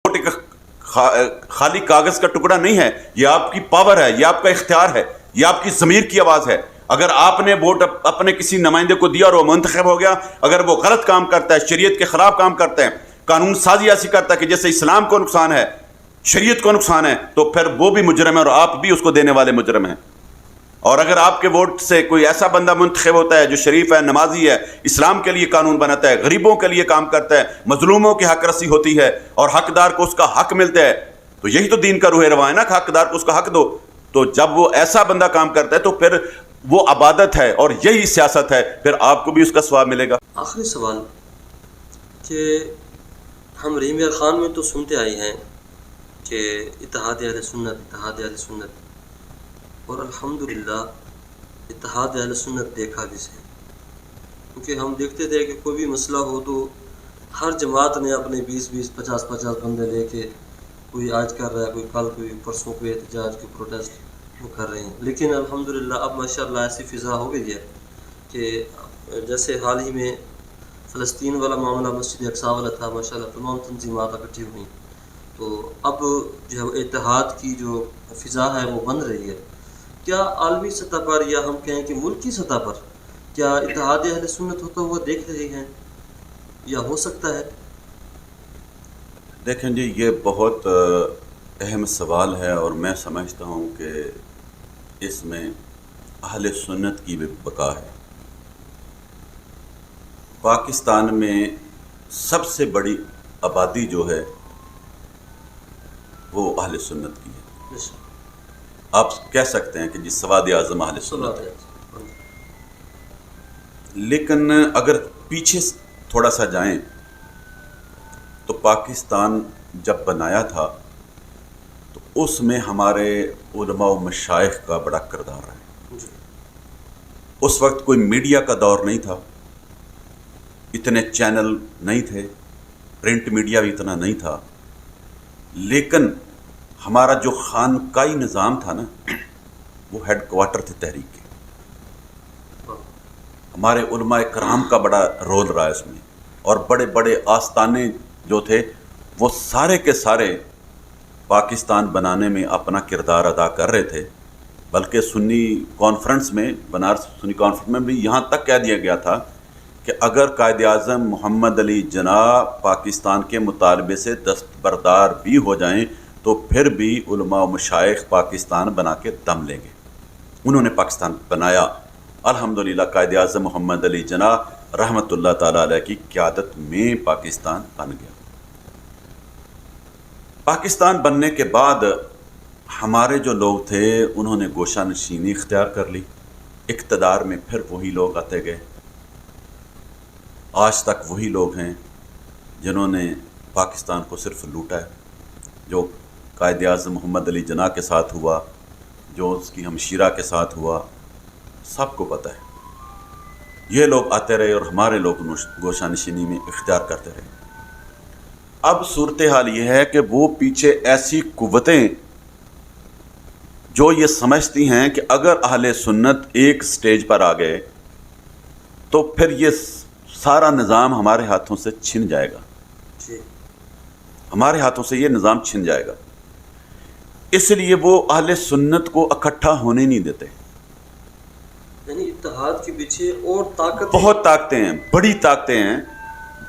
Vote ایک خالی کاغذ کا ٹکڑا نہیں ہے، یہ آپ کی پاور ہے، یہ آپ کا اختیار ہے، یہ آپ کی ضمیر کی آواز ہے۔ اگر آپ نے ووٹ اپنے کسی نمائندے کو دیا اور وہ منتخب ہو گیا، اگر وہ غلط کام کرتا ہے، شریعت کے خلاف کام کرتا ہے، قانون سازی ایسی کرتا ہے کہ جیسے اسلام کو نقصان ہے، شریعت کو نقصان ہے، تو پھر وہ بھی مجرم ہے اور آپ بھی اس کو دینے والے مجرم ہیں۔ اور اگر آپ کے ووٹ سے کوئی ایسا بندہ منتخب ہوتا ہے جو شریف ہے، نمازی ہے، اسلام کے لیے قانون بناتا ہے، غریبوں کے لیے کام کرتا ہے، مظلوموں کی حق رسی ہوتی ہے اور حقدار کو اس کا حق ملتا ہے، تو یہی تو دین کا روح رواں ہے نا کہ حقدار کو اس کا حق دو۔ تو جب وہ ایسا بندہ کام کرتا ہے تو پھر وہ عبادت ہے اور یہی سیاست ہے، پھر آپ کو بھی اس کا ثواب ملے گا۔ آخری سوال کہ ہم رحیم یار خان میں تو سنتے آئے ہیں کہ اتحاد اہل سنت، اتحاد اہل سنت، اور الحمدللہ اتحاد اہل سنت دیکھا بھی سے، کیونکہ ہم دیکھتے تھے کہ کوئی بھی مسئلہ ہو تو ہر جماعت نے اپنے 20 50 بندے لے کے، کوئی آج کر رہا ہے، کوئی کل، کوئی پرسوں، کوئی احتجاج، کوئی پروٹیسٹ وہ کر رہے ہیں۔ لیکن الحمدللہ اب ماشاءاللہ ایسی فضا ہو گئی ہے کہ جیسے حال ہی میں فلسطین والا معاملہ، مسجد اقصیٰ والا تھا، ماشاءاللہ تمام تنظیمات اکٹھی ہوئیں، تو اب جو ہے اتحاد کی جو فضا ہے وہ بن رہی ہے۔ کیا عالمی سطح پر یا ہم کہیں کہ ملکی سطح پر کیا اتحاد اہل سنت ہوتا ہوا دیکھ رہے ہیں یا ہو سکتا ہے؟ دیکھیں جی، یہ بہت اہم سوال ہے اور میں سمجھتا ہوں کہ اس میں اہل سنت کی بھی بقا ہے۔ پاکستان میں سب سے بڑی آبادی جو ہے وہ اہل سنت کی ہے۔ آپ کہہ سکتے ہیں کہ جس سواد اعظم اہل سنت ہے، لیکن اگر پیچھے تھوڑا سا جائیں تو پاکستان جب بنایا تھا تو اس میں ہمارے علماء و مشائخ کا بڑا کردار ہے۔ اس وقت کوئی میڈیا کا دور نہیں تھا، اتنے چینل نہیں تھے، پرنٹ میڈیا بھی اتنا نہیں تھا، لیکن ہمارا جو خانقاہی نظام تھا نا، وہ ہیڈ کوارٹر تھے تحریک کے۔ ہمارے علماء کرام کا بڑا رول رہا ہے اس میں، اور بڑے بڑے آستانے جو تھے وہ سارے کے سارے پاکستان بنانے میں اپنا کردار ادا کر رہے تھے۔ بلکہ سنی کانفرنس میں، بنارس سنی کانفرنس میں بھی یہاں تک کہہ دیا گیا تھا کہ اگر قائد اعظم محمد علی جناح پاکستان کے مطالبے سے دستبردار بھی ہو جائیں تو پھر بھی علماء و مشائخ پاکستان بنا کے دم لیں گے۔ انہوں نے پاکستان بنایا، الحمدللہ قائد اعظم محمد علی جناح رحمۃ اللہ تعالیٰ علیہ کی قیادت میں پاکستان بن گیا۔ پاکستان بننے کے بعد ہمارے جو لوگ تھے انہوں نے گوشہ نشینی اختیار کر لی، اقتدار میں پھر وہی لوگ آتے گئے۔ آج تک وہی لوگ ہیں جنہوں نے پاکستان کو صرف لوٹا ہے۔ جو قائد اعظم محمد علی جناح کے ساتھ ہوا، جو اس کی ہمشیرہ کے ساتھ ہوا، سب کو پتہ ہے۔ یہ لوگ آتے رہے اور ہمارے لوگ گوشہ نشینی میں اختیار کرتے رہے۔ اب صورتحال یہ ہے کہ وہ پیچھے ایسی قوتیں جو یہ سمجھتی ہیں کہ اگر اہل سنت ایک سٹیج پر آ گئے تو پھر یہ سارا نظام ہمارے ہاتھوں سے چھن جائے گا، ہمارے ہاتھوں سے یہ نظام چھن جائے گا۔ اس لیے وہ اہل سنت کو اکٹھا ہونے نہیں دیتے۔ یعنی اتحاد کے پیچھے اور طاقت، بہت طاقتیں ہیں، بڑی طاقتیں ہیں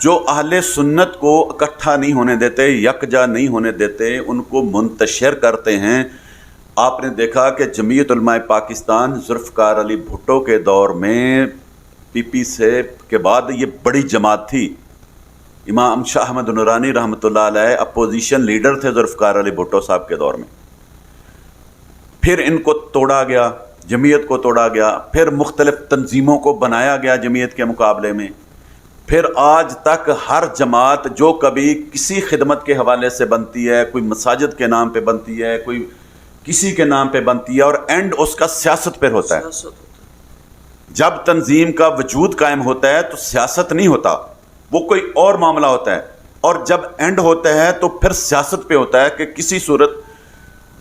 جو اہل سنت کو اکٹھا نہیں ہونے دیتے، یکجا نہیں ہونے دیتے، ان کو منتشر کرتے ہیں۔ آپ نے دیکھا کہ جمعیت علماء پاکستان ذوالفقار علی بھٹو کے دور میں پی پی سے کے بعد یہ بڑی جماعت تھی۔ امام شاہ احمد نورانی رحمۃ اللہ علیہ اپوزیشن لیڈر تھے ذوالفقار علی بھٹو صاحب کے دور میں۔ پھر ان کو توڑا گیا، جمعیت کو توڑا گیا، پھر مختلف تنظیموں کو بنایا گیا جمعیت کے مقابلے میں، پھر آج تک ہر جماعت جو کبھی کسی خدمت کے حوالے سے بنتی ہے، کوئی مساجد کے نام پہ بنتی ہے، کوئی کسی کے نام پہ بنتی ہے، اور اینڈ اس کا سیاست پہ ہوتا ہے۔ جب تنظیم کا وجود قائم ہوتا ہے تو سیاست نہیں ہوتا، وہ کوئی اور معاملہ ہوتا ہے، اور جب اینڈ ہوتا ہے تو پھر سیاست پہ ہوتا ہے کہ کسی صورت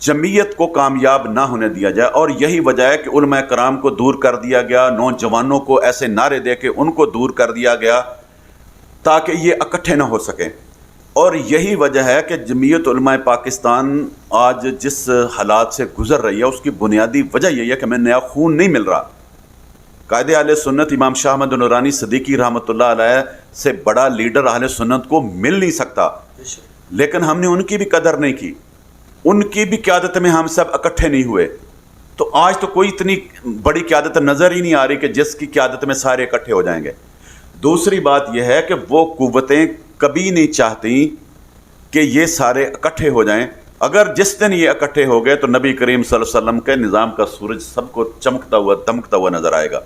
جمعیت کو کامیاب نہ ہونے دیا جائے۔ اور یہی وجہ ہے کہ علماء کرام کو دور کر دیا گیا، نوجوانوں کو ایسے نعرے دے کے ان کو دور کر دیا گیا تاکہ یہ اکٹھے نہ ہو سکیں۔ اور یہی وجہ ہے کہ جمعیت علماء پاکستان آج جس حالات سے گزر رہی ہے اس کی بنیادی وجہ یہی ہے کہ ہمیں نیا خون نہیں مل رہا. قائد اہل سنت امام شاہ احمد نورانی صدیقی رحمۃ اللہ علیہ سے بڑا لیڈر اہل سنت کو مل نہیں سکتا، لیکن ہم نے ان کی بھی قدر نہیں کی، ان کی بھی قیادت میں ہم سب اکٹھے نہیں ہوئے. تو آج تو کوئی اتنی بڑی قیادت نظر ہی نہیں آ رہی کہ جس کی قیادت میں سارے اکٹھے ہو جائیں گے. دوسری بات یہ ہے کہ وہ قوتیں کبھی نہیں چاہتی کہ یہ سارے اکٹھے ہو جائیں. اگر جس دن یہ اکٹھے ہو گئے تو نبی کریم صلی اللہ علیہ وسلم کے نظام کا سورج سب کو چمکتا ہوا دمکتا ہوا نظر آئے گا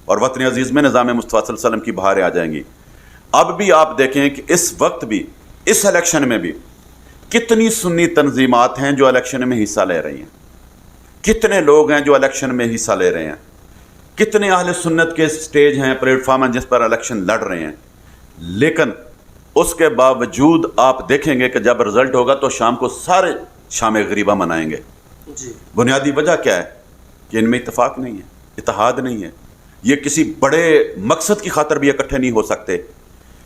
اور وطن عزیز میں نظام مصطفیٰ صلی اللہ علیہ وسلم کی بہاریں آ جائیں گی. اب بھی آپ دیکھیں کہ اس وقت بھی اس الیکشن میں بھی کتنی سنی تنظیمات ہیں جو الیکشن میں حصہ لے رہی ہیں، کتنے لوگ ہیں جو الیکشن میں حصہ لے رہے ہیں، کتنے اہل سنت کے سٹیج ہیں، پلیٹ فارم ہیں جس پر الیکشن لڑ رہے ہیں. لیکن اس کے باوجود آپ دیکھیں گے کہ جب رزلٹ ہوگا تو شام کو سارے شام غریبہ منائیں گے. بنیادی وجہ کیا ہے کہ ان میں اتفاق نہیں ہے، اتحاد نہیں ہے. یہ کسی بڑے مقصد کی خاطر بھی اکٹھے نہیں ہو سکتے.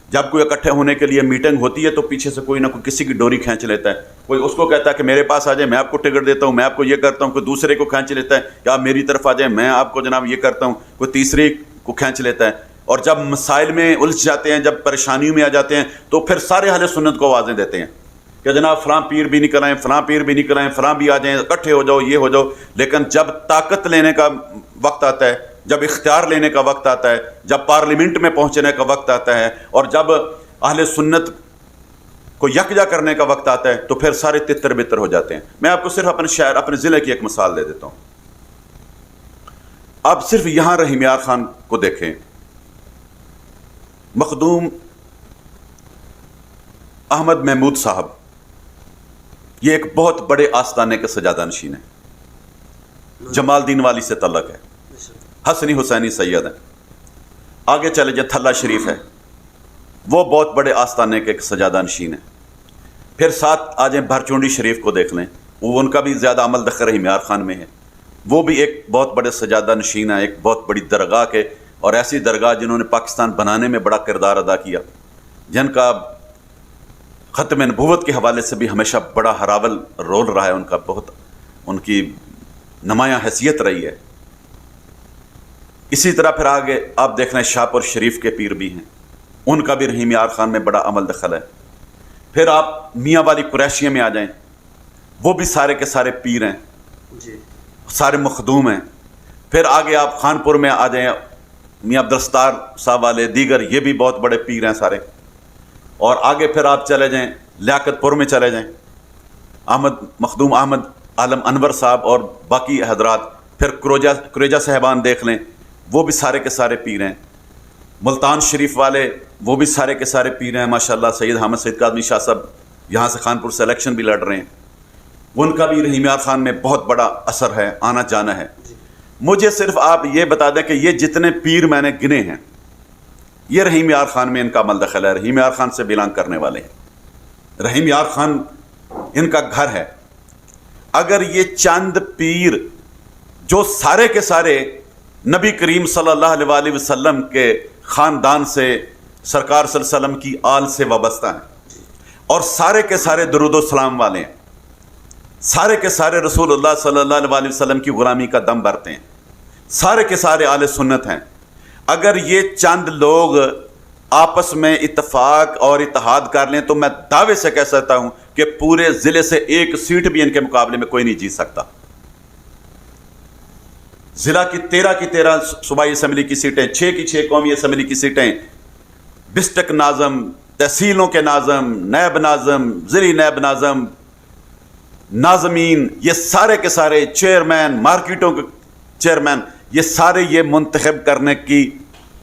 جب کوئی اکٹھے ہونے کے لیے میٹنگ ہوتی ہے تو پیچھے سے کوئی نہ کوئی کسی کی ڈوری کھینچ لیتا ہے. کوئی اس کو کہتا ہے کہ میرے پاس آ جائیں، میں آپ کو ٹکٹ دیتا ہوں، میں آپ کو یہ کرتا ہوں. کوئی دوسرے کو کھینچ لیتا ہے کہ آپ میری طرف آ جائیں، میں آپ کو جناب یہ کرتا ہوں. کوئی تیسرے کو کھینچ لیتا ہے. اور جب مسائل میں الجھ جاتے ہیں، جب پریشانیوں میں آ جاتے ہیں تو پھر سارے اہل سنت کو آوازیں دیتے ہیں کہ جناب فلاں پیر بھی نکل آئیں، فلاں پیر بھی نکل آئیں، فلاں بھی آ جائیں، اکٹھے ہو جاؤ، یہ ہو جاؤ. لیکن جب طاقت لینے کا وقت آتا ہے، جب اختیار لینے کا وقت آتا ہے، جب پارلیمنٹ میں پہنچنے کا وقت آتا ہے اور جب اہل سنت کو یکجا کرنے کا وقت آتا ہے تو پھر سارے تتر بتر ہو جاتے ہیں. میں آپ کو صرف اپنے شہر، اپنے ضلع کی ایک مثال دے دیتا ہوں. اب صرف یہاں رحیم یار خان کو دیکھیں. مخدوم احمد محمود صاحب یہ ایک بہت بڑے آستانے کے سجادہ نشین ہیں، جمال الدین والی سے تعلق ہے، حسنی حسینی سید ہیں. آگے چلے جائیں، تھلہ شریف ہے، وہ بہت بڑے آستانے کے سجادہ نشین ہیں. پھر ساتھ آ جائیں بھرچونڈی شریف کو دیکھ لیں، وہ ان کا بھی زیادہ عمل دخل رحیم یار خان میں ہے. وہ بھی ایک بہت بڑے سجادہ نشین ہیں، ایک بہت بڑی درگاہ کے، اور ایسی درگاہ جنہوں نے پاکستان بنانے میں بڑا کردار ادا کیا، جن کا ختم نبوت کے حوالے سے بھی ہمیشہ بڑا ہراول رول رہا ہے. ان کا بہت ان کی نمایاں حیثیت رہی ہے. اسی طرح پھر آگے آپ دیکھ رہے ہیں شاہپور شریف کے پیر بھی ہیں، ان کا بھی رحیم یار خان میں بڑا عمل دخل ہے. پھر آپ میاں والی قریشیہ میں آ جائیں، وہ بھی سارے کے سارے پیر ہیں، سارے مخدوم ہیں. پھر آگے آپ خانپور میں آ جائیں، میاں عبدالستار صاحب والے، دیگر یہ بھی بہت بڑے پیر ہیں سارے. اور آگے پھر آپ چلے جائیں لیاقت پور میں چلے جائیں، مخدوم احمد عالم انور صاحب اور باقی حضرات. پھر کریجہ صاحبان دیکھ لیں، وہ بھی سارے کے سارے پیر ہیں. ملتان شریف والے وہ بھی سارے کے سارے پیر ہیں ماشاءاللہ. سید حامد سید کاظمی شاہ صاحب یہاں سے خانپور سے الیکشن بھی لڑ رہے ہیں، ان کا بھی رحیم یار خان میں بہت بڑا اثر ہے، آنا جانا ہے. مجھے صرف آپ یہ بتا دیں کہ یہ جتنے پیر میں نے گنے ہیں یہ رحیم یار خان میں ان کا عمل دخل ہے، رحیم یار خان سے بلانگ کرنے والے ہیں. رحیم یار خان ان کا گھر ہے. اگر یہ چند پیر جو سارے کے سارے نبی کریم صلی اللہ علیہ وآلہ وسلم کے خاندان سے، سرکار صلی اللہ علیہ وسلم کی آل سے وابستہ ہیں اور سارے کے سارے درود و سلام والے ہیں، سارے کے سارے رسول اللہ صلی اللہ علیہ وآلہ وسلم کی غلامی کا دم بھرتے ہیں، سارے کے سارے اہل سنت ہیں، اگر یہ چند لوگ آپس میں اتفاق اور اتحاد کر لیں تو میں دعوے سے کہہ سکتا ہوں کہ پورے ضلع سے ایک سیٹ بھی ان کے مقابلے میں کوئی نہیں جیت سکتا. ضلع کی 13 صوبائی اسمبلی کی سیٹیں، 6 کی 6 قومی اسمبلی کی سیٹیں، ڈسٹرکٹ ناظم، تحصیلوں کے ناظم، نیب ناظم، ضلعی نیب ناظم، ناظمین، یہ سارے کے سارے چیئرمین، مارکیٹوں کے چیئرمین، یہ سارے یہ منتخب کرنے کی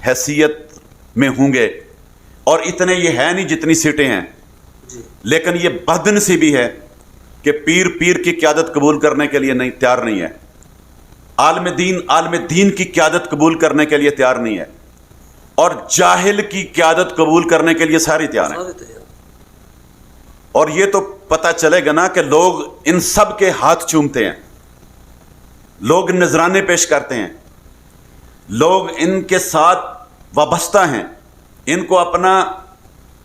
حیثیت میں ہوں گے. اور اتنے یہ ہے نہیں جتنی سیٹیں ہیں، لیکن یہ بدنصیبی بھی ہے کہ پیر کی قیادت قبول کرنے کے لیے تیار نہیں ہے، عالم دین کی قیادت قبول کرنے کے لیے تیار نہیں ہے، اور جاہل کی قیادت قبول کرنے کے لیے سارے تیار ہیں. اور یہ تو پتہ چلے گا نا کہ لوگ ان سب کے ہاتھ چومتے ہیں، لوگ نذرانے پیش کرتے ہیں، لوگ ان کے ساتھ وابستہ ہیں، ان کو اپنا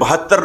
72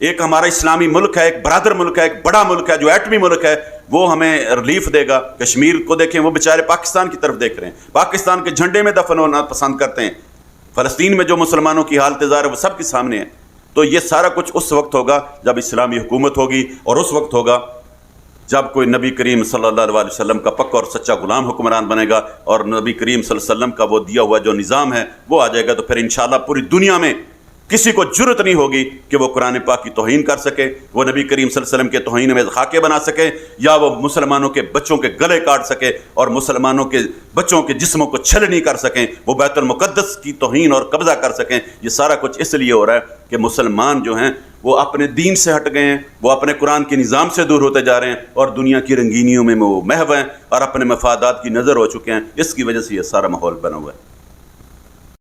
ایک ہمارا اسلامی ملک ہے، ایک برادر ملک ہے، ایک بڑا ملک ہے جو ایٹمی ملک ہے، وہ ہمیں ریلیف دے گا۔ کشمیر کو دیکھیں، وہ بیچارے پاکستان کی طرف دیکھ رہے ہیں، پاکستان کے جھنڈے میں دفن ہونا پسند کرتے ہیں۔ فلسطین میں جو مسلمانوں کی حالت ظاہر ہے وہ سب کے سامنے ہے۔ تو یہ سارا کچھ اس وقت ہوگا جب اسلامی حکومت ہوگی، اور اس وقت ہوگا جب کوئی نبی کریم صلی اللہ علیہ وسلم کا پکا اور سچا غلام حکمران بنے گا، اور نبی کریم صلی اللہ علیہ وسلم کا وہ دیا ہوا جو نظام ہے وہ آ جائے گا۔ تو پھر انشاءاللہ پوری دنیا میں کسی کو جرت نہیں ہوگی کہ وہ قرآن پاک کی توہین کر سکے، وہ نبی کریم صلی اللہ علیہ وسلم کے توہین میں خاکے بنا سکے، یا وہ مسلمانوں کے بچوں کے گلے کاٹ سکے اور مسلمانوں کے بچوں کے جسموں کو چھل نہیں کر سکیں، وہ بیت المقدس کی توہین اور قبضہ کر سکیں۔ یہ سارا کچھ اس لیے ہو رہا ہے کہ مسلمان جو ہیں وہ اپنے دین سے ہٹ گئے ہیں، وہ اپنے قرآن کے نظام سے دور ہوتے جا رہے ہیں، اور دنیا کی رنگینیوں میں وہ محو ہیں اور اپنے مفادات کی نظر ہو چکے ہیں۔ اس کی وجہ سے یہ سارا ماحول بنا ہوا ہے۔